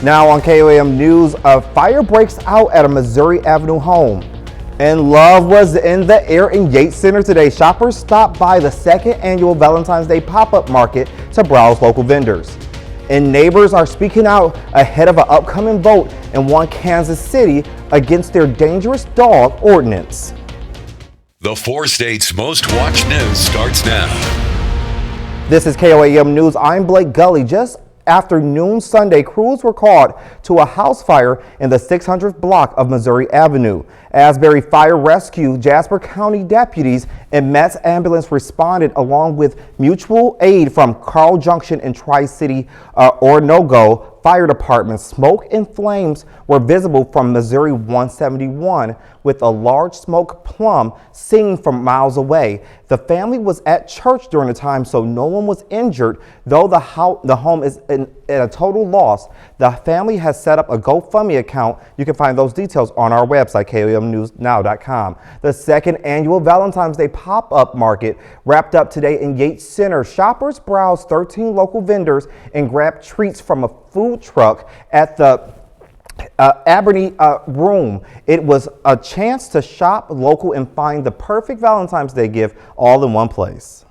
Now on KOAM News, a fire breaks out at a Missouri Avenue home. And love was in the air in Yates Center today. Shoppers stopped by the second annual Valentine's Day pop-up market to browse local vendors. And neighbors are speaking out ahead of an upcoming vote in one Kansas City against their dangerous dog ordinance. The 4 states' most watched news starts now. This is KOAM News. I'm Blake Gully. Just after noon Sunday, crews were called to a house fire in the 600th block of Missouri Avenue. Asbury Fire Rescue, Jasper County deputies, and Met's ambulance responded along with mutual aid from Carl Junction and Tri-City Ornogo Fire Department. Smoke and flames were visible from Missouri 171 with a large smoke plume seen from miles away. The family was at church during the time, so no one was injured, though the home is in a total loss. The family has set up a GoFundMe account. You can find those details on our website, KOAMnewsnow.com. The second annual Valentine's Day pop-up market wrapped up today in Yates Center. Shoppers browsed 13 local vendors and grabbed treats from a food truck at the Aberney Room. It was a chance to shop local and find the perfect Valentine's Day gift all in one place.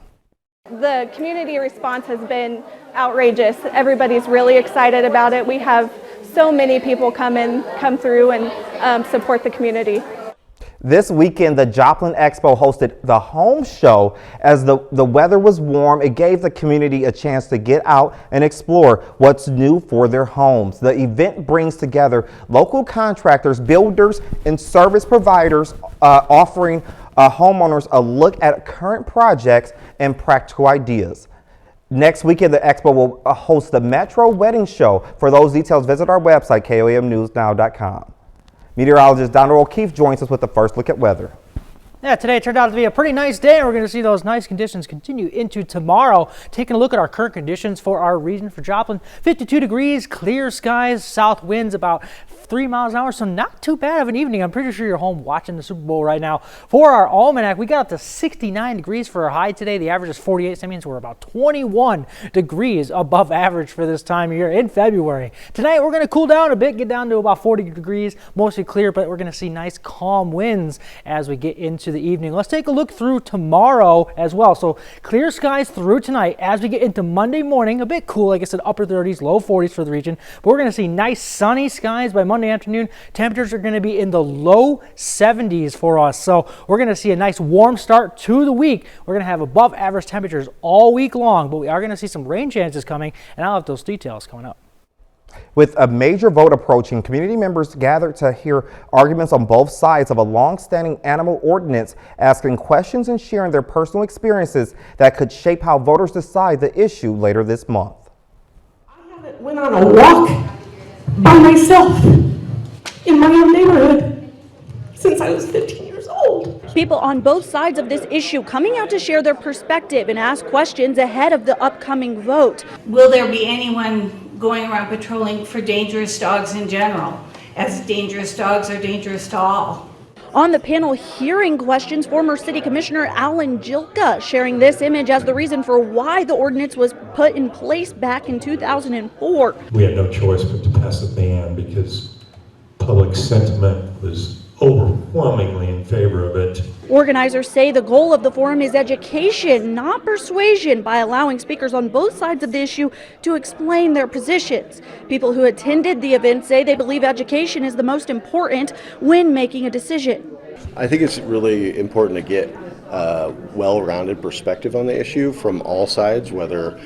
The community response has been outrageous. Everybody's really excited about it. We have so many people come through and support the community. This weekend, the Joplin Expo hosted the home show. As the weather was warm, it gave the community a chance to get out and explore what's new for their homes. The event brings together local contractors, builders, and service providers, offering homeowners a look at current projects and practical ideas. Next weekend, the expo will host the Metro Wedding Show. For those details, visit our website, KOAMnewsnow.com. Meteorologist Donald O'Keefe joins us with the first look at weather. Yeah, today turned out to be a pretty nice day, and we're going to see those nice conditions continue into tomorrow. Taking a look at our current conditions for our region for Joplin, 52 degrees, clear skies, south winds about 3 miles an hour, so not too bad of an evening. I'm pretty sure you're home watching the Super Bowl right now. For our almanac, we got up to 69 degrees for our high today. The average is 48, so that means we're about 21 degrees above average for this time of year in February. Tonight, we're going to cool down a bit, get down to about 40 degrees, mostly clear, but we're going to see nice calm winds as we get into the evening. Let's take a look through tomorrow as well. So clear skies through tonight. As we get into Monday morning, a bit cool, like I said, upper 30s, low 40s for the region, but we're going to see nice sunny skies by Monday afternoon. Temperatures are going to be in the low 70s for us. So we're going to see a nice warm start to the week. We're going to have above average temperatures all week long, but we are going to see some rain chances coming, and I'll have those details coming up. With a major vote approaching, community members gathered to hear arguments on both sides of a long-standing animal ordinance, asking questions and sharing their personal experiences that could shape how voters decide the issue later this month. I haven't went on a walk by myself in my own neighborhood since I was 15 years old. People on both sides of this issue coming out to share their perspective and ask questions ahead of the upcoming vote. Will there be anyone going around patrolling for dangerous dogs in general, as dangerous dogs are dangerous to all? On the panel hearing questions, former City Commissioner Alan Jilka sharing this image as the reason for why the ordinance was put in place back in 2004. We had no choice but to pass a ban because public sentiment was overwhelmingly in favor of it. Organizers say the goal of the forum is education, not persuasion, by allowing speakers on both sides of the issue to explain their positions. People who attended the event say they believe education is the most important when making a decision. I think it's really important to get a well-rounded perspective on the issue from all sides, whether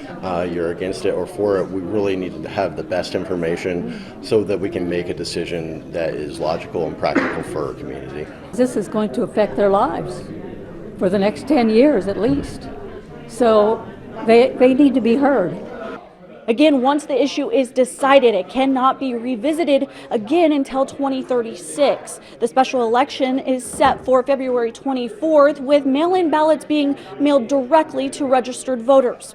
you're against it or for it. We really need to have the best information so that we can make a decision that is logical and practical for our community. This is going to affect their lives for the next 10 years at least. So they need to be heard. Again, once the issue is decided, it cannot be revisited again until 2036. The special election is set for February 24th, with mail-in ballots being mailed directly to registered voters.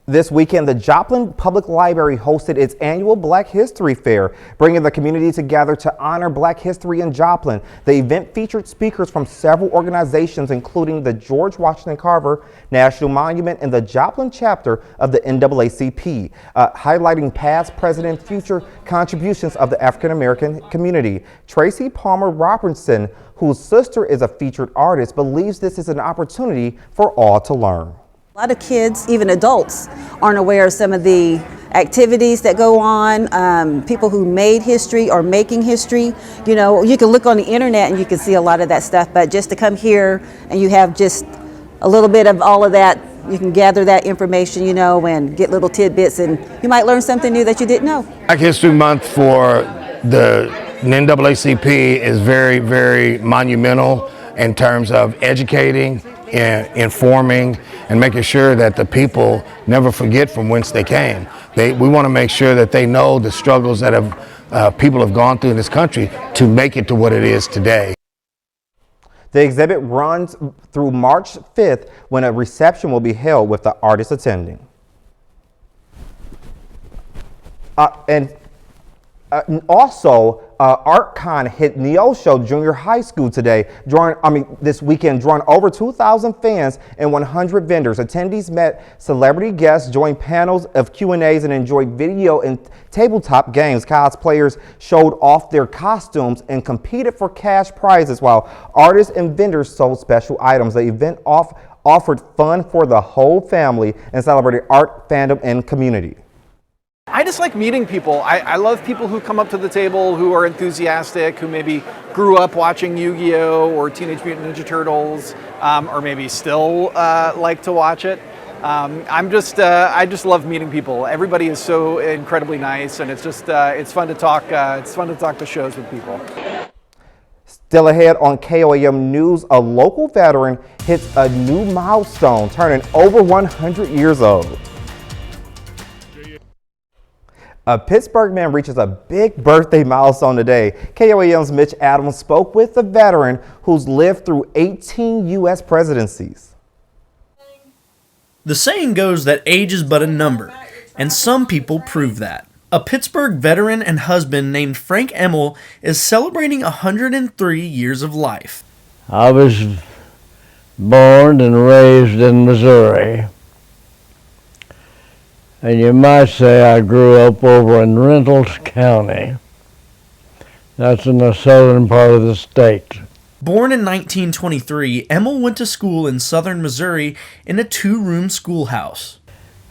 This weekend, the Joplin Public Library hosted its annual Black History Fair, bringing the community together to honor Black history in Joplin. The event featured speakers from several organizations, including the George Washington Carver National Monument and the Joplin chapter of the NAACP, highlighting past, present, and future contributions of the African American community. Tracy Palmer Robertson, whose sister is a featured artist, believes this is an opportunity for all to learn. A lot of kids, even adults, aren't aware of some of the activities that go on, people who made history or making history. You know, you can look on the internet and you can see a lot of that stuff, but just to come here and you have just a little bit of all of that, you can gather that information, you know, and get little tidbits, and you might learn something new that you didn't know. Black History Month for the NAACP is very, very monumental in terms of educating, informing, and making sure that the people never forget from whence they came. We want to make sure that they know the struggles that people have gone through in this country to make it to what it is today. The exhibit runs through March 5th, when a reception will be held with the artists attending. Also, Artcon hit Neosho Junior High School today, this weekend, drawing over 2,000 fans and 100 vendors. Attendees met celebrity guests, joined panels of Q&As, and enjoyed video and tabletop games. Cosplayers showed off their costumes and competed for cash prizes, while artists and vendors sold special items. The event offered fun for the whole family and celebrated art, fandom, and community. I just like meeting people. I love people who come up to the table who are enthusiastic, who maybe grew up watching Yu-Gi-Oh! Or Teenage Mutant Ninja Turtles, or maybe still like to watch it. I just love meeting people. Everybody is so incredibly nice, and it's fun to talk. It's fun to talk to shows with people. Still ahead on KOAM News, a local veteran hits a new milestone, turning over 100 years old. A Pittsburgh man reaches a big birthday milestone today. KOAM's Mitch Adams spoke with the veteran who's lived through 18 U.S. presidencies. The saying goes that age is but a number, and some people prove that. A Pittsburgh veteran and husband named Frank Emmel is celebrating 103 years of life. I was born and raised in Missouri. And you might say I grew up over in Reynolds County. That's in the southern part of the state. Born in 1923, Emmel went to school in southern Missouri in a two-room schoolhouse.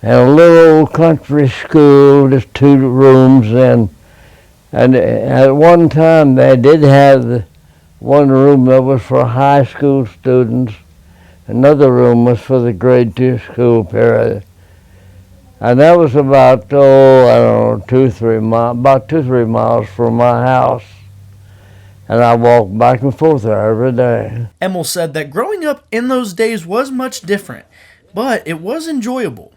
And a little old country school, just 2 rooms, and at one time they did have one room that was for high school students. Another room was for the grade 2 school period. And that was about, 2-3 miles from my house. And I walked back and forth there every day. Emmel said that growing up in those days was much different, but it was enjoyable.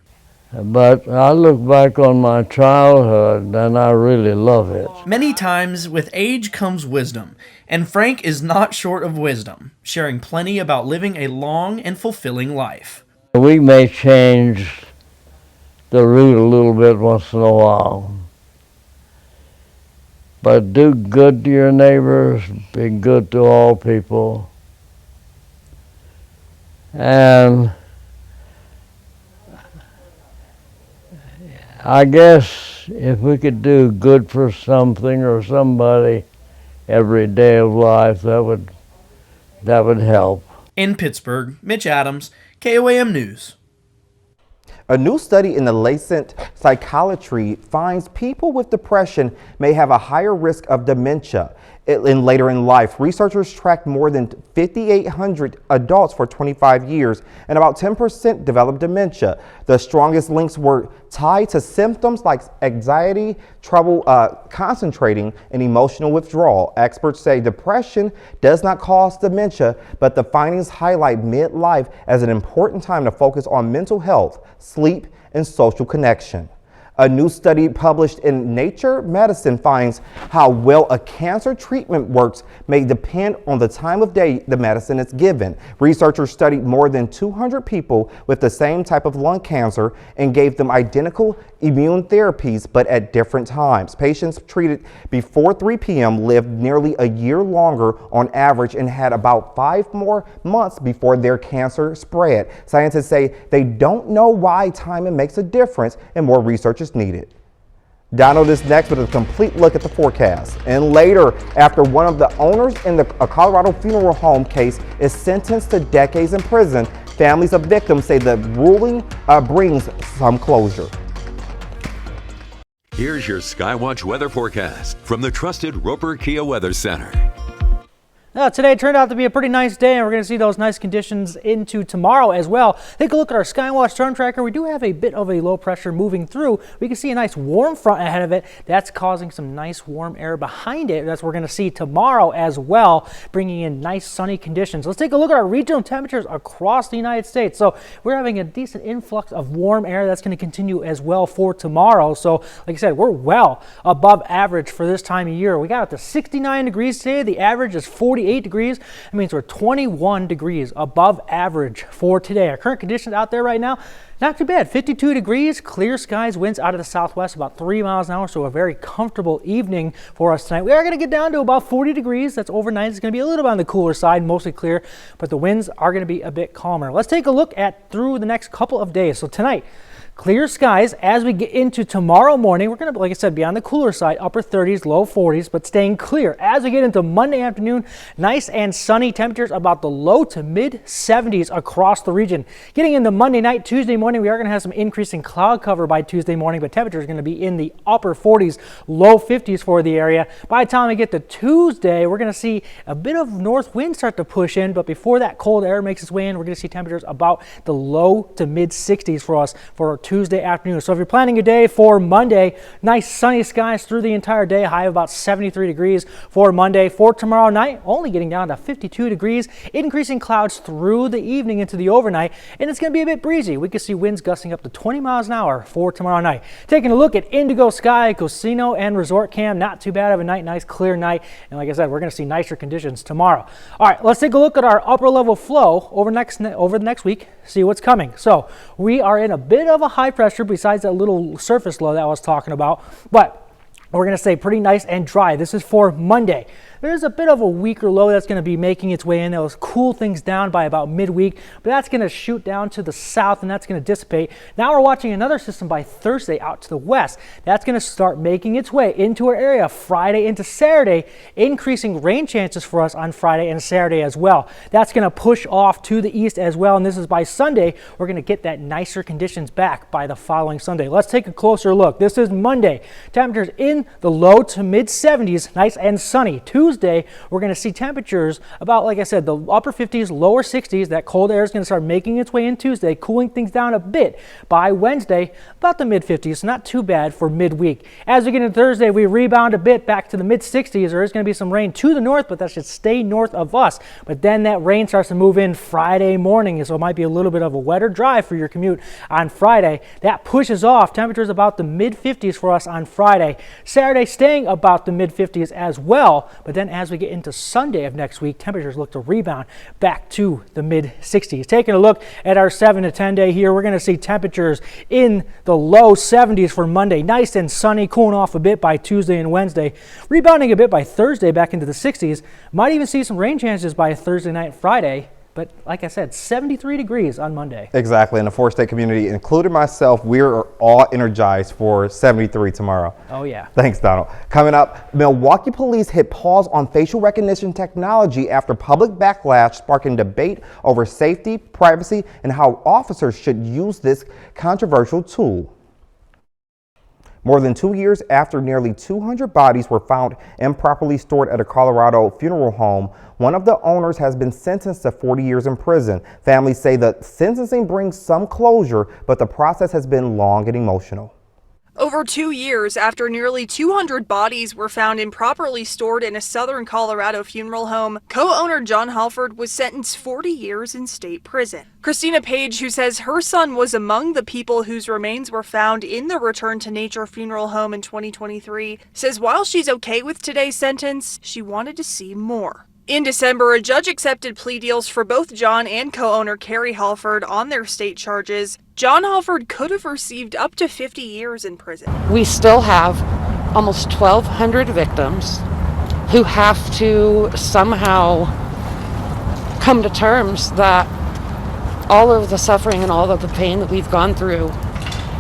But I look back on my childhood and I really love it. Many times with age comes wisdom, and Frank is not short of wisdom, sharing plenty about living a long and fulfilling life. We may change the route a little bit once in a while. But do good to your neighbors, be good to all people. And I guess if we could do good for something or somebody every day of life, that would help. In Pittsburgh, Mitch Adams, KOAM News. A new study in the Lancet Psychiatry finds people with depression may have a higher risk of dementia later in life. Researchers tracked more than 5,800 adults for 25 years, and about 10% developed dementia. The strongest links were tied to symptoms like anxiety, trouble concentrating, and emotional withdrawal. Experts say depression does not cause dementia, but the findings highlight midlife as an important time to focus on mental health, sleep, and social connection. A new study published in Nature Medicine finds how well a cancer treatment works may depend on the time of day the medicine is given. Researchers studied more than 200 people with the same type of lung cancer and gave them identical immune therapies, but at different times. Patients treated before 3 p.m. lived nearly a year longer on average and had about 5 more months before their cancer spread. Scientists say they don't know why timing makes a difference and more research is needed. Donald is next with a complete look at the forecast. And later, after one of the owners in the Colorado funeral home case is sentenced to decades in prison, families of victims say the ruling brings some closure. Here's your Skywatch weather forecast from the trusted Roper Kia Weather Center. Today turned out to be a pretty nice day, and we're going to see those nice conditions into tomorrow as well. Take a look at our Skywatch storm tracker. We do have a bit of a low pressure moving through. We can see a nice warm front ahead of it. That's causing some nice warm air behind it. That's what we're going to see tomorrow as well, bringing in nice sunny conditions. Let's take a look at our regional temperatures across the United States. So we're having a decent influx of warm air. That's going to continue as well for tomorrow. So like I said, we're well above average for this time of year. We got up to 69 degrees today. The average is 48 degrees. That means we're 21 degrees above average for today. Our current conditions out there right now, not too bad. 52 degrees, clear skies, winds out of the southwest about 3 miles an hour, so a very comfortable evening for us tonight. We are going to get down to about 40 degrees. That's overnight. It's going to be a little bit on the cooler side, mostly clear, but the winds are going to be a bit calmer. Let's take a look at through the next couple of days. So tonight, clear skies. As we get into tomorrow morning, we're going to, like I said, be on the cooler side, upper 30s, low 40s, but staying clear. As we get into Monday afternoon, nice and sunny temperatures about the low to mid 70s across the region. Getting into Monday night, Tuesday morning, we are going to have some increasing cloud cover by Tuesday morning, but temperatures are going to be in the upper 40s, low 50s for the area. By the time we get to Tuesday, we're going to see a bit of north wind start to push in, but before that cold air makes its way in, we're going to see temperatures about the low to mid 60s for us for Tuesday afternoon. So if you're planning your day for Monday, nice sunny skies through the entire day, high of about 73 degrees for Monday. For tomorrow night, only getting down to 52 degrees, increasing clouds through the evening into the overnight, and it's going to be a bit breezy. We could see winds gusting up to 20 miles an hour for tomorrow night. Taking a look at Indigo Sky, Casino and Resort Cam, not too bad of a night, nice clear night, and like I said, we're going to see nicer conditions tomorrow. All right, let's take a look at our upper level flow over the next week, see what's coming. So we are in a bit of a high pressure besides that little surface low that I was talking about, but we're going to stay pretty nice and dry. This is for Monday. There's a bit of a weaker low that's going to be making its way in. That'll cool things down by about midweek, but that's going to shoot down to the south and that's going to dissipate. Now we're watching another system by Thursday out to the west. That's going to start making its way into our area Friday into Saturday, increasing rain chances for us on Friday and Saturday as well. That's going to push off to the east as well, and this is by Sunday. We're going to get that nicer conditions back by the following Sunday. Let's take a closer look. This is Monday. Temperatures in the low to mid 70s, nice and sunny. Tuesday, we're going to see temperatures about, like I said, the upper 50s, lower 60s. That cold air is going to start making its way in Tuesday, cooling things down a bit. By Wednesday, about the mid 50s, not too bad for midweek. As we get into Thursday, we rebound a bit back to the mid 60s. There is going to be some rain to the north, but that should stay north of us. But then that rain starts to move in Friday morning, so it might be a little bit of a wetter drive for your commute on Friday. That pushes off. Temperatures about the mid 50s for us on Friday. Saturday staying about the mid 50s as well, but then as we get into Sunday of next week, temperatures look to rebound back to the mid 60s. Taking a look at our 7 to 10 day here, we're going to see temperatures in the low 70s for Monday. Nice and sunny, cooling off a bit by Tuesday and Wednesday. Rebounding a bit by Thursday back into the 60s. Might even see some rain chances by Thursday night and Friday. But like I said, 73 degrees on Monday. Exactly. And the four-state community, including myself, we're all energized for 73 tomorrow. Oh, yeah. Thanks, Donald. Coming up, Milwaukee police hit pause on facial recognition technology after public backlash sparking debate over safety, privacy, and how officers should use this controversial tool. More than 2 years after nearly 200 bodies were found improperly stored at a Colorado funeral home, one of the owners has been sentenced to 40 years in prison. Families say the sentencing brings some closure, but the process has been long and emotional. Over 2 years after nearly 200 bodies were found improperly stored in a southern Colorado funeral home, co-owner John Halford was sentenced 40 years in state prison. Christina Page, who says her son was among the people whose remains were found in the Return to Nature funeral home in 2023, says while she's okay with today's sentence, she wanted to see more. In December, a judge accepted plea deals for both John and co-owner Carrie Halford on their state charges. John Halford could have received up to 50 years in prison. We still have almost 1,200 victims who have to somehow come to terms that all of the suffering and all of the pain that we've gone through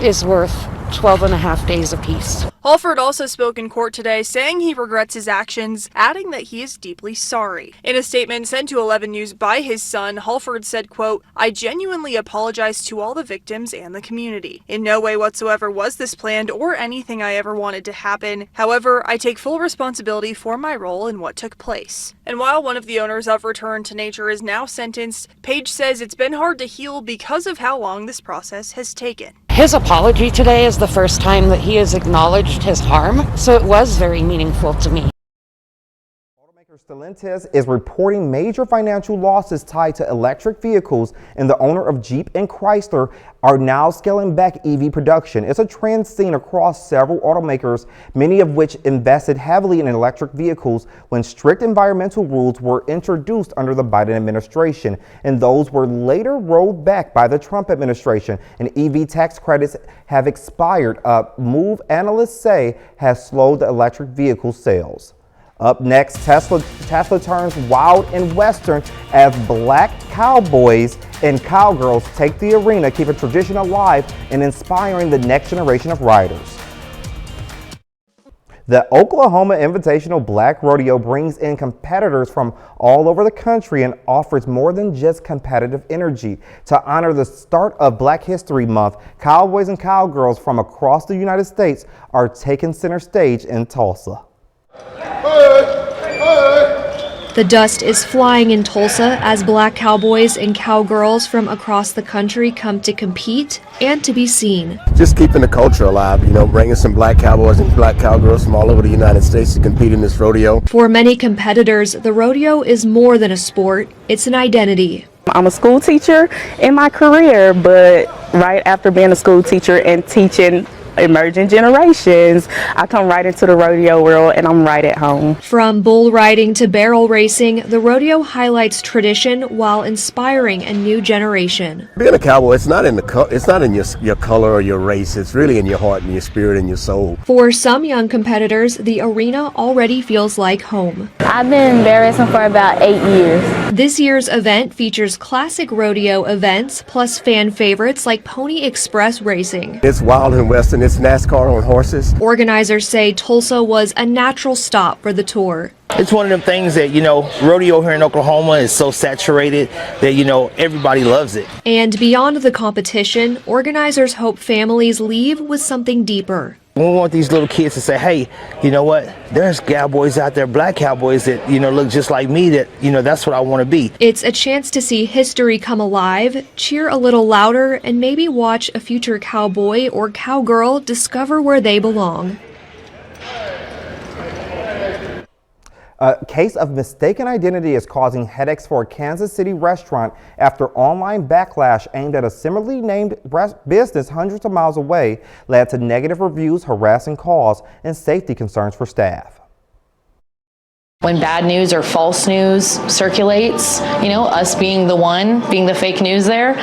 is worth 12 and a half days apiece. Halford also spoke in court today saying he regrets his actions, adding that he is deeply sorry. In a statement sent to 11 News by his son, Halford said, quote, "I genuinely apologize to all the victims and the community. In no way whatsoever was this planned or anything I ever wanted to happen. However, I take full responsibility for my role in what took place." And while one of the owners of Return to Nature is now sentenced, Page says it's been hard to heal because of how long this process has taken. His apology today is the first time that he has acknowledged his harm, so it was very meaningful to me. Automaker Stellantis is reporting major financial losses tied to electric vehicles, and the owner of Jeep and Chrysler are now scaling back EV production. It's a trend seen across several automakers, many of which invested heavily in electric vehicles when strict environmental rules were introduced under the Biden administration, and those were later rolled back by the Trump administration, and EV tax credits have expired, a move analysts say has slowed the electric vehicle sales. Up next, Tesla turns wild and western as black cowboys and cowgirls take the arena, keeping tradition alive and inspiring the next generation of riders. The Oklahoma Invitational Black Rodeo brings in competitors from all over the country and offers more than just competitive energy. To honor the start of Black History Month, cowboys and cowgirls from across the United States are taking center stage in Tulsa. The dust is flying in Tulsa as black cowboys and cowgirls from across the country come to compete and to be seen. Just keeping the culture alive, bringing some black cowboys and black cowgirls from all over the United States to compete in this rodeo. For many competitors, the rodeo is more than a sport, it's an identity. I'm a school teacher in my career, but right after being a school teacher and teaching emerging generations, I come right into the rodeo world and I'm right at home. From bull riding to barrel racing, the rodeo highlights tradition while inspiring a new generation. Being a cowboy, it's not in your color or your race. It's really in your heart and your spirit and your soul. For some young competitors, the arena already feels like home. I've been bear racing for about 8 years. This year's event features classic rodeo events plus fan favorites like Pony Express racing. It's wild and western. It's NASCAR on horses. Organizers say Tulsa was a natural stop for the tour. It's one of them things that, rodeo here in Oklahoma is so saturated that, everybody loves it. And beyond the competition, organizers hope families leave with something deeper. We want these little kids to say, hey, you know what? There's cowboys out there, black cowboys that, look just like me, that, that's what I want to be. It's a chance to see history come alive, cheer a little louder, and maybe watch a future cowboy or cowgirl discover where they belong. A case of mistaken identity is causing headaches for a Kansas City restaurant after online backlash aimed at a similarly named business hundreds of miles away led to negative reviews, harassing calls, and safety concerns for staff. When bad news or false news circulates, us being the fake news there,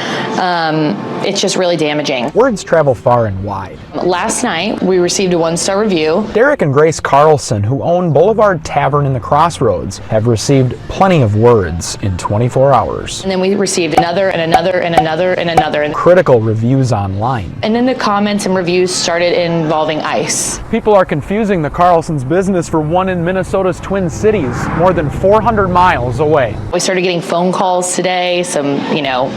it's just really damaging. Words travel far and wide. Last night, we received a 1-star review. Derek and Grace Carlson, who own Boulevard Tavern in the Crossroads, have received plenty of words in 24 hours. And then we received another and another and another and another. Critical reviews online. And then the comments and reviews started involving ICE. People are confusing the Carlson's business for one in Minnesota's Twin Cities, more than 400 miles away. We started getting phone calls today, some,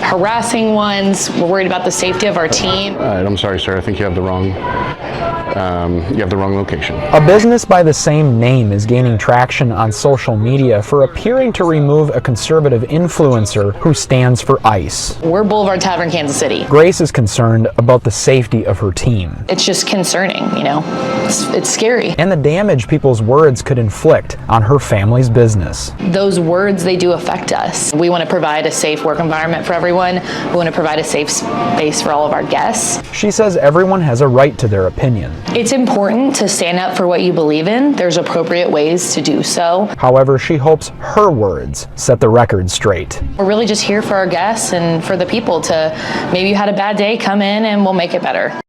harassing ones. We're worried about the safety of our team. I'm sorry, sir. I think you have the wrong you have the wrong location. A business by the same name is gaining traction on social media for appearing to remove a conservative influencer who stands for ICE. We're Boulevard Tavern, Kansas City. Grace is concerned about the safety of her team. It's just concerning, you know. It's scary. And the damage people's words could inflict on her family's business. Those words, they do affect us. We want to provide a safe work environment for everyone. We want to provide a safe space for all of our guests. She says everyone has a right to their opinion. It's important to stand up for what you believe in. There's appropriate ways to do so. However, she hopes her words set the record straight. We're really just here for our guests and for the people to, maybe you had a bad day, come in and we'll make it better.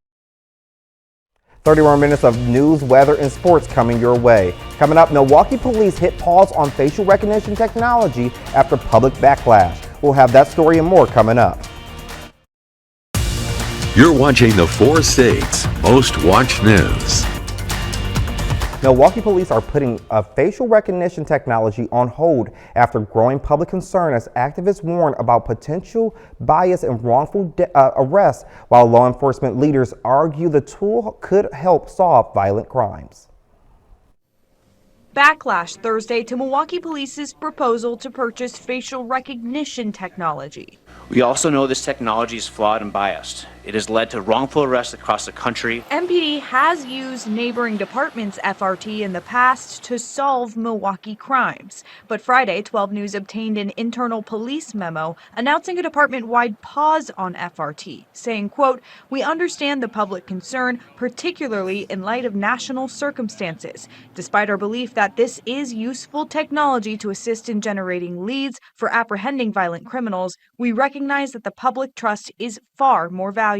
30 more minutes of news, weather, and sports coming your way. Coming up, Milwaukee police hit pause on facial recognition technology after public backlash. We'll have that story and more coming up. You're watching the 4 states' most watched news. Milwaukee police are putting facial recognition technology on hold after growing public concern as activists warn about potential bias and wrongful arrests, while law enforcement leaders argue the tool could help solve violent crimes. Backlash Thursday to Milwaukee Police's proposal to purchase facial recognition technology. We also know this technology is flawed and biased. It has led to wrongful arrests across the country. MPD has used neighboring departments' FRT in the past to solve Milwaukee crimes. But Friday, 12 News obtained an internal police memo announcing a department-wide pause on FRT, saying, quote, "We understand the public concern, particularly in light of national circumstances. Despite our belief that this is useful technology to assist in generating leads for apprehending violent criminals, we recognize that the public trust is far more valuable."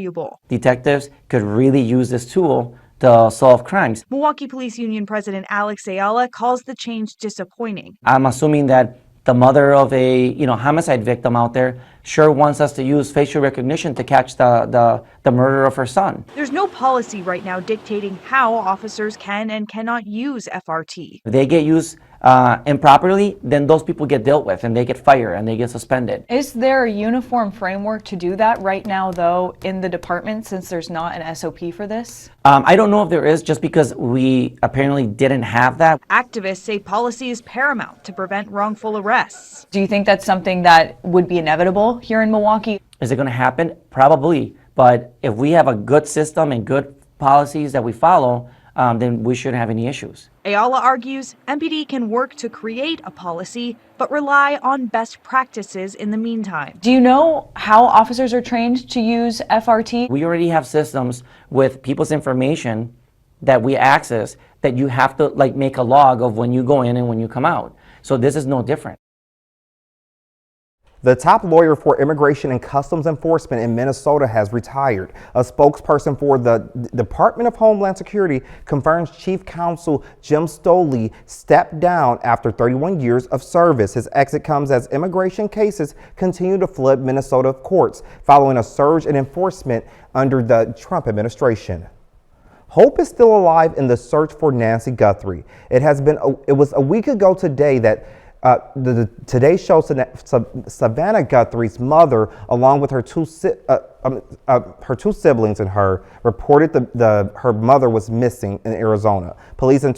Detectives could really use this tool to solve crimes. Milwaukee Police Union President Alex Ayala calls the change disappointing. I'm assuming that the mother of a homicide victim out there sure wants us to use facial recognition to catch the murder of her son. There's no policy right now dictating how officers can and cannot use FRT. If they get used improperly, then those people get dealt with and they get fired and they get suspended. Is there a uniform framework to do that right now, though, in the department, since there's not an SOP for this? I don't know if there is, just because we apparently didn't have that. Activists say policy is paramount to prevent wrongful arrests. Do you think that's something that would be inevitable here in Milwaukee? Is it going to happen? Probably. But if we have a good system and good policies that we follow, then we shouldn't have any issues. Ayala argues MPD can work to create a policy, but rely on best practices in the meantime. Do you know how officers are trained to use FRT? We already have systems with people's information that we access that you have to make a log of when you go in and when you come out. So this is no different. The top lawyer for immigration and customs enforcement in Minnesota has retired. A spokesperson for the Department of Homeland Security confirms Chief Counsel Jim Stoley stepped down after 31 years of service. His exit comes as immigration cases continue to flood Minnesota courts following a surge in enforcement under the Trump administration. Hope is still alive in the search for Nancy Guthrie. It was a week ago today that the Today Show Savannah Guthrie's mother, along with her two siblings and her, reported her mother was missing in Arizona. Police in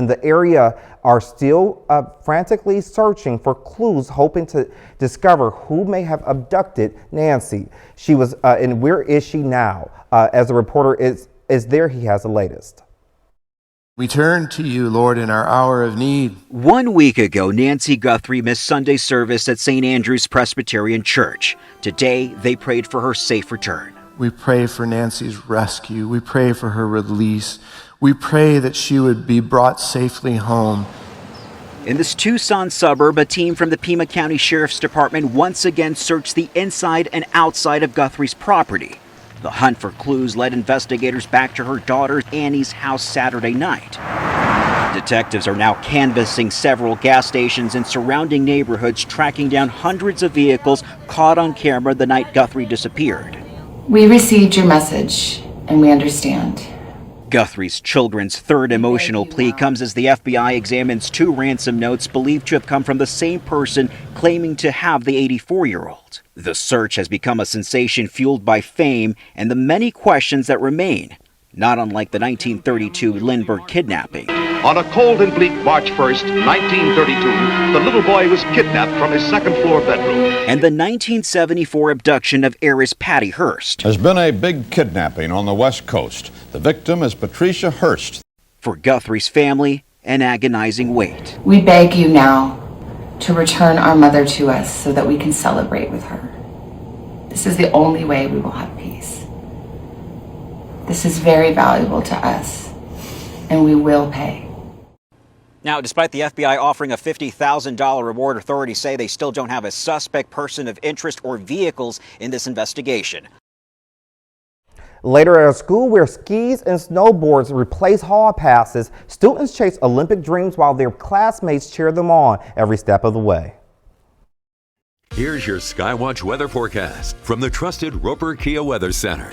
the area are still frantically searching for clues, hoping to discover who may have abducted Nancy. She was, and where is she now? As the reporter is there, he has the latest. We turn to you, Lord, in our hour of need. 1 week ago, Nancy Guthrie missed Sunday service at St. Andrew's Presbyterian Church. Today, they prayed for her safe return. We pray for Nancy's rescue. We pray for her release. We pray that she would be brought safely home. In this Tucson suburb, a team from the Pima County Sheriff's Department once again searched the inside and outside of Guthrie's property. The hunt for clues led investigators back to her daughter Annie's house Saturday night. Detectives are now canvassing several gas stations in surrounding neighborhoods, tracking down hundreds of vehicles caught on camera the night Guthrie disappeared. We received your message, and we understand. Guthrie's children's third emotional plea comes as the FBI examines 2 ransom notes believed to have come from the same person claiming to have the 84-year-old. The search has become a sensation fueled by fame and the many questions that remain. not unlike the 1932 Lindbergh kidnapping. On a cold and bleak March 1st, 1932, the little boy was kidnapped from his second-floor bedroom. And the 1974 abduction of heiress Patty Hearst. There's been a big kidnapping on the West Coast. The victim is Patricia Hearst. For Guthrie's family, an agonizing wait. We beg you now to return our mother to us so that we can celebrate with her. This is the only way we will have peace. This is very valuable to us, and we will pay. Now, despite the FBI offering a $50,000 reward, authorities say they still don't have a suspect, person of interest, or vehicles in this investigation. Later at a school where skis and snowboards replace hall passes, students chase Olympic dreams while their classmates cheer them on every step of the way. Here's your Skywatch weather forecast from the trusted Roper Kia Weather Center.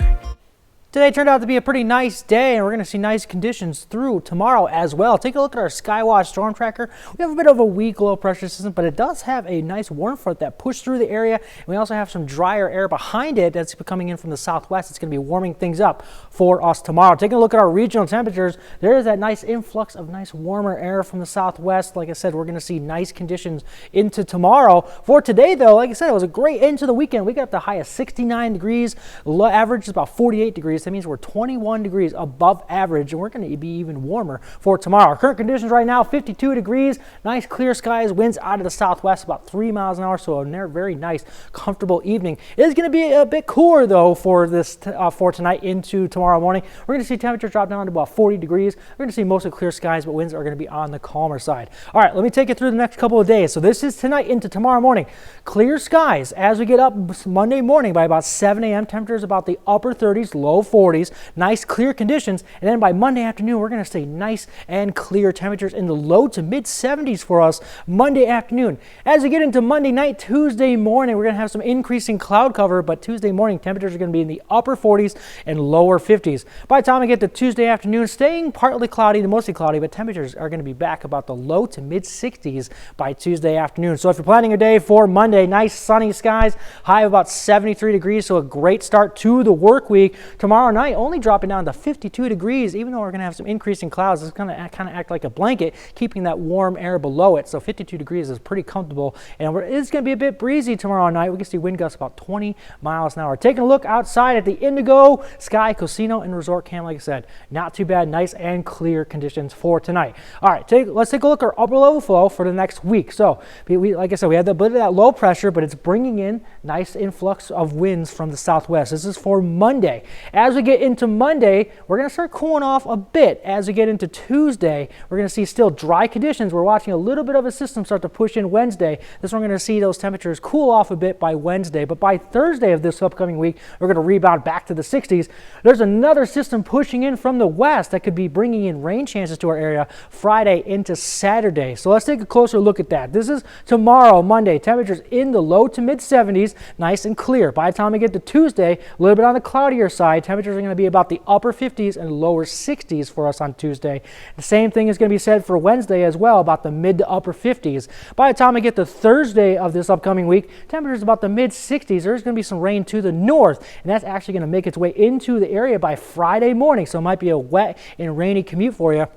Today turned out to be a pretty nice day, and we're going to see nice conditions through tomorrow as well. Take a look at our Skywatch storm tracker. We have a bit of a weak low pressure system, but it does have a nice warm front that pushed through the area. And we also have some drier air behind it that's coming in from the southwest. It's going to be warming things up for us tomorrow. Taking a look at our regional temperatures, there is that nice influx of nice warmer air from the southwest. Like I said, we're going to see nice conditions into tomorrow. For today, though, like I said, it was a great end to the weekend. We got the high of 69 degrees. Low average is about 48 degrees. That means we're 21 degrees above average, and we're going to be even warmer for tomorrow. Current conditions right now, 52 degrees, nice clear skies, winds out of the southwest about 3 miles an hour, so a very nice, comfortable evening. It is going to be a bit cooler, though, for tonight into tomorrow morning. We're going to see temperatures drop down to about 40 degrees. We're going to see mostly clear skies, but winds are going to be on the calmer side. All right, let me take you through the next couple of days. So this is tonight into tomorrow morning. Clear skies as we get up Monday morning by about 7 a.m. Temperatures about the upper 30s, low 40s. Nice clear conditions, and then by Monday afternoon we're going to see nice and clear temperatures in the low to mid 70s for us Monday afternoon. As we get into Monday night, Tuesday morning, we're going to have some increasing cloud cover, but Tuesday morning temperatures are going to be in the upper 40s and lower 50s. By the time we get to Tuesday afternoon, staying partly cloudy to mostly cloudy, but temperatures are going to be back about the low to mid 60s by Tuesday afternoon. So if you're planning your day for Monday, nice sunny skies, high of about 73 degrees, so a great start to the work week. Tomorrow night only dropping down to 52 degrees, even though we're going to have some increasing clouds. It's going to kind of act like a blanket, keeping that warm air below it. So 52 degrees is pretty comfortable, and it's going to be a bit breezy tomorrow night. We can see wind gusts about 20 miles an hour. Taking a look outside at the Indigo Sky Casino and Resort Camp, like I said, not too bad, nice and clear conditions for tonight. All right, let's take a look at our upper level flow for the next week. So like I said, we had a bit of that low pressure, but it's bringing in nice influx of winds from the southwest. This is for Monday. As we get into Monday, we're going to start cooling off a bit. As we get into Tuesday, we're going to see still dry conditions. We're watching a little bit of a system start to push in Wednesday. This we're going to see those temperatures cool off a bit by Wednesday, but by Thursday of this upcoming week, we're going to rebound back to the 60s. There's another system pushing in from the west that could be bringing in rain chances to our area Friday into Saturday. So let's take a closer look at that. This is tomorrow, Monday. Temperatures in the low to mid 70s, nice and clear. By the time we get to Tuesday, a little bit on the cloudier side, temperatures are going to be about the upper 50s and lower 60s for us on Tuesday. The same thing is going to be said for Wednesday as well, about the mid to upper 50s. By the time we get to Thursday of this upcoming week, temperatures about the mid 60s. There's going to be some rain to the north, and that's actually going to make its way into the area by Friday morning. So it might be a wet and rainy commute for you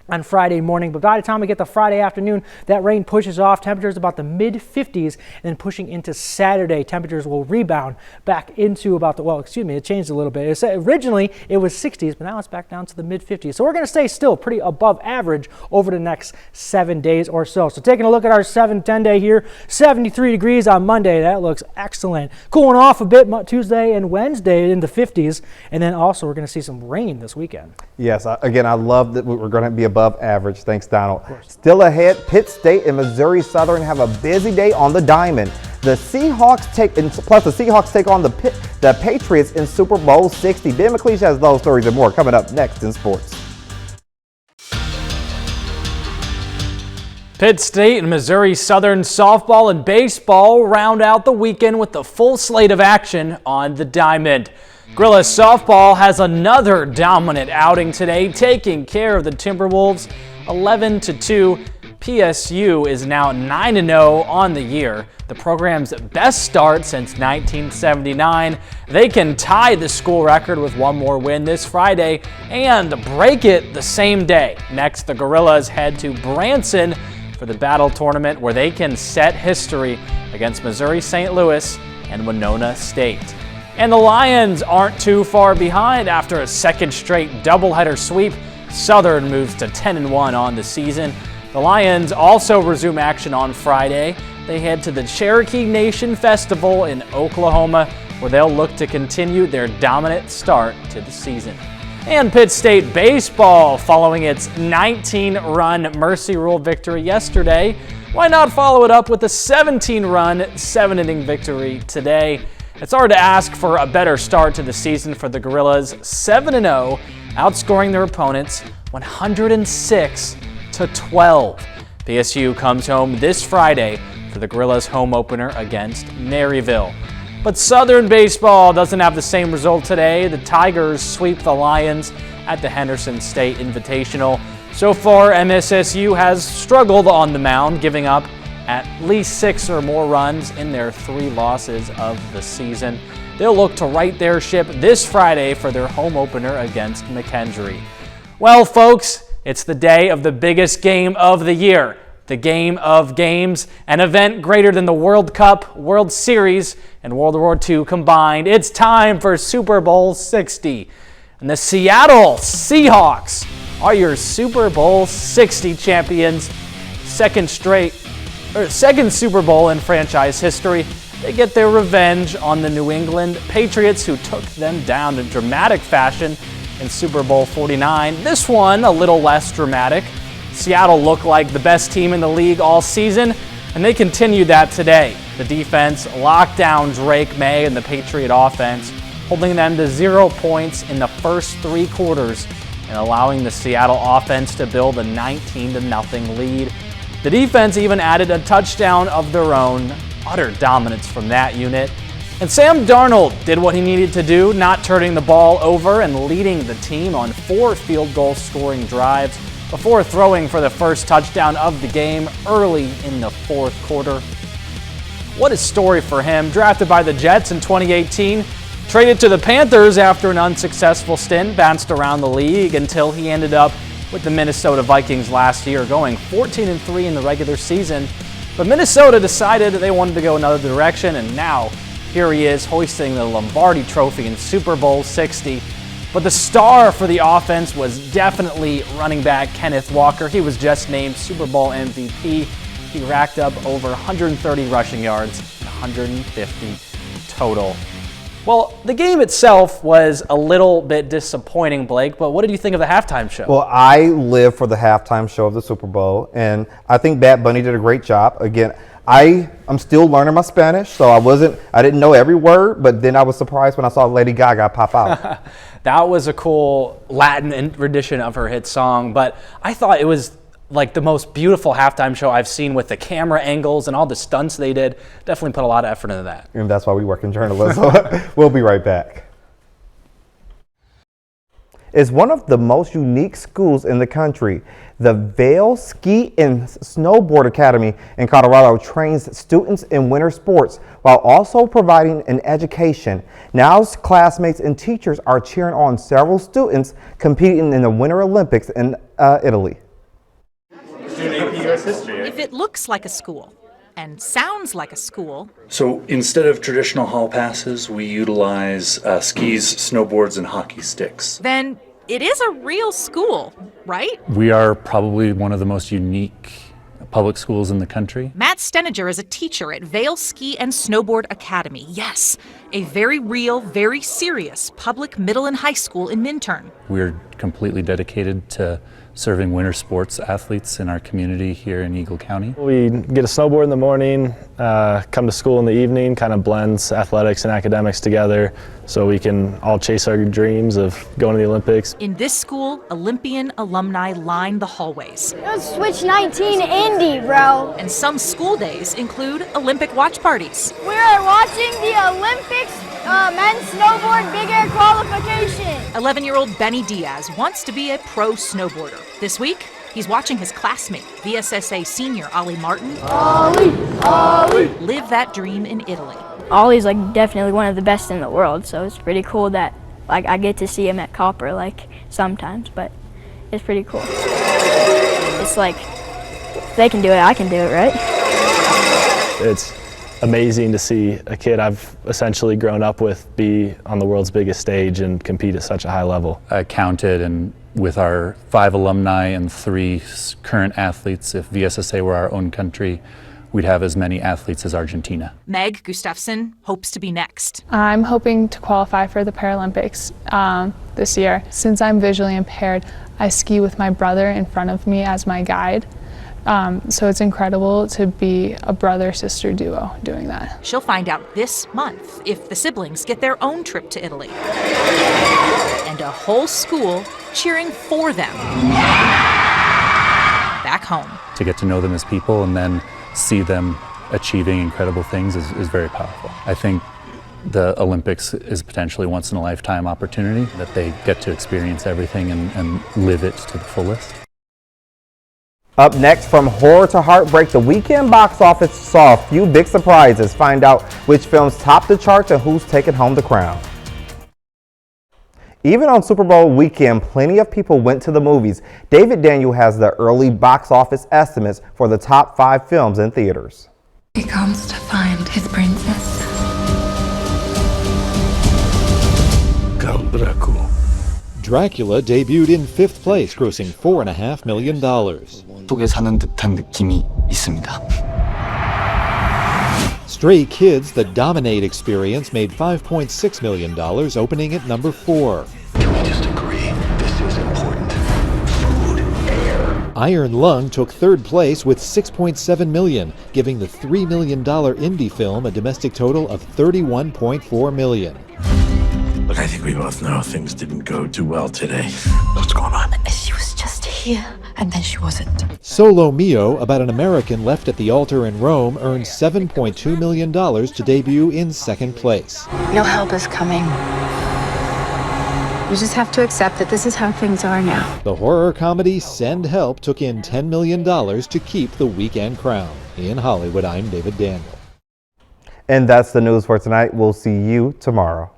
on Friday morning, but by the time we get to Friday afternoon, that rain pushes off. Temperatures about the mid 50s, and then pushing into Saturday, temperatures will rebound back into about the, it changed a little bit. Originally it was 60s, but now it's back down to the mid 50s. So we're going to stay still pretty above average over the next 7 days or so. So taking a look at our 7-10 day here, 73 degrees on Monday. That looks excellent. Cooling off a bit Tuesday and Wednesday in the 50s, and then also we're going to see some rain this weekend. Yes, again, I love that we're going to be above average. Thanks, Donald. Still ahead, Pitt State and Missouri Southern have a busy day on the diamond. The Seahawks take on the Patriots in Super Bowl 60. Ben McLeish has those stories and more coming up next in sports. Pitt State and Missouri Southern softball and baseball round out the weekend with the full slate of action on the diamond. Gorilla softball has another dominant outing today, taking care of the Timberwolves 11-2. PSU is now 9-0 on the year, the program's best start since 1979. They can tie the school record with one more win this Friday and break it the same day. Next, the Gorillas head to Branson for the Battle Tournament, where they can set history against Missouri St. Louis and Winona State. And the Lions aren't too far behind. After a second straight doubleheader sweep, Southern moves to 10-1 on the season. The Lions also resume action on Friday. They head to the Cherokee Nation Festival in Oklahoma, where they'll look to continue their dominant start to the season. And Pitt State baseball, following its 19-run Mercy Rule victory yesterday, why not follow it up with a 17-run, 7-inning victory today? It's hard to ask for a better start to the season for the Gorillas, 7-0, outscoring their opponents 106-12. PSU comes home this Friday for the Gorillas' home opener against Maryville. But Southern baseball doesn't have the same result today. The Tigers sweep the Lions at the Henderson State Invitational. So far, MSSU has struggled on the mound, giving up at least 6 or more runs in their 3 losses of the season. They'll look to right their ship this Friday for their home opener against McKendree. Well, folks, it's the day of the biggest game of the year, the Game of Games, an event greater than the World Cup, World Series, and World War II combined. It's time for Super Bowl 60. And the Seattle Seahawks are your Super Bowl 60 champions. Second Super Bowl in franchise history. They get their revenge on the New England Patriots, who took them down in dramatic fashion in Super Bowl 49. This one a little less dramatic. Seattle looked like the best team in the league all season, and they continue that today. The defense locked down Drake May and the Patriot offense, holding them to 0 points in the first 3 quarters and allowing the Seattle offense to build a 19-0 lead. The defense even added a touchdown of their own. Utter dominance from that unit. And Sam Darnold did what he needed to do, not turning the ball over and leading the team on 4 field goal scoring drives before throwing for the first touchdown of the game early in the 4th quarter. What a story for him. Drafted by the Jets in 2018, traded to the Panthers after an unsuccessful stint, bounced around the league until he ended up with the Minnesota Vikings last year, going 14-3 in the regular season. But Minnesota decided they wanted to go another direction, and now here he is hoisting the Lombardi Trophy in Super Bowl 60. But the star for the offense was definitely running back Kenneth Walker. He was just named Super Bowl MVP. He racked up over 130 rushing yards, 150 total. Well, the game itself was a little bit disappointing, Blake, but what did you think of the halftime show? Well, I live for the halftime show of the Super Bowl, and I think Bad Bunny did a great job. Again, I'm still learning my Spanish, so I didn't know every word, but then I was surprised when I saw Lady Gaga pop out. That was a cool Latin rendition of her hit song, but I thought it was like the most beautiful halftime show I've seen, with the camera angles and all the stunts they did. Definitely put a lot of effort into that. And that's why we work in journalism. We'll be right back. It's one of the most unique schools in the country. The Vail Ski and Snowboard Academy in Colorado trains students in winter sports while also providing an education. Now classmates and teachers are cheering on several students competing in the Winter Olympics in Italy. If it looks like a school and sounds like a school. So instead of traditional hall passes, we utilize skis, snowboards, and hockey sticks. Then it is a real school, right? We are probably one of the most unique public schools in the country. Matt Steninger is a teacher at Vail Ski and Snowboard Academy. Yes, a very real, very serious public middle and high school in Minturn. We're completely dedicated to serving winter sports athletes in our community here in Eagle County. We get a snowboard in the morning, come to school in the evening, kind of blends athletics and academics together so we can all chase our dreams of going to the Olympics. In this school, Olympian alumni line the hallways. Switch 19 Indy, bro. And some school days include Olympic watch parties. We are watching the Olympics men's snowboard big air qualification. 11-year-old Benny Diaz wants to be a pro snowboarder. This week, He's watching his classmate, VSSA senior Ollie Martin, live that dream in Italy. Ollie's like definitely one of the best in the world, so it's pretty cool that like I get to see him at Copper like sometimes, but it's pretty cool. It's like if they can do it, I can do it, right? It's amazing to see a kid I've essentially grown up with be on the world's biggest stage and compete at such a high level. I counted, and with our 5 alumni and 3 current athletes, if VSSA were our own country, we'd have as many athletes as Argentina. Meg Gustafsson hopes to be next. I'm hoping to qualify for the Paralympics this year. Since I'm visually impaired, I ski with my brother in front of me as my guide. So it's incredible to be a brother-sister duo doing that. She'll find out this month if the siblings get their own trip to Italy. And a whole school cheering for them back home. To get to know them as people and then see them achieving incredible things is very powerful. I think the Olympics is potentially once in a lifetime opportunity that they get to experience everything and live it to the fullest. Up next, from horror to heartbreak, the weekend box office saw a few big surprises. Find out which films topped the charts and who's taking home the crown. Even on Super Bowl weekend, plenty of people went to the movies. David Daniel has the early box office estimates for the top 5 films in theaters. He comes to find his princess. Count Dracula. Dracula debuted in 5th place, grossing $4.5 million. 속에 사는 듯한 느낌이 있습니다. Stray Kids, the Dominate experience, made $5.6 million, opening at number 4. Can we just agree this is important? Food, air. Iron Lung took 3rd place with $6.7 million, giving the $3 million indie film a domestic total of $31.4 million. Look, I think we both know things didn't go too well today. What's going on? She was just here, and then she wasn't. Solo Mio, about an American left at the altar in Rome, earned $7.2 million to debut in 2nd place. No help is coming. You just have to accept that this is how things are now. The horror comedy Send Help took in $10 million to keep the weekend crown. In Hollywood, I'm David Daniel. And that's the news for tonight. We'll see you tomorrow.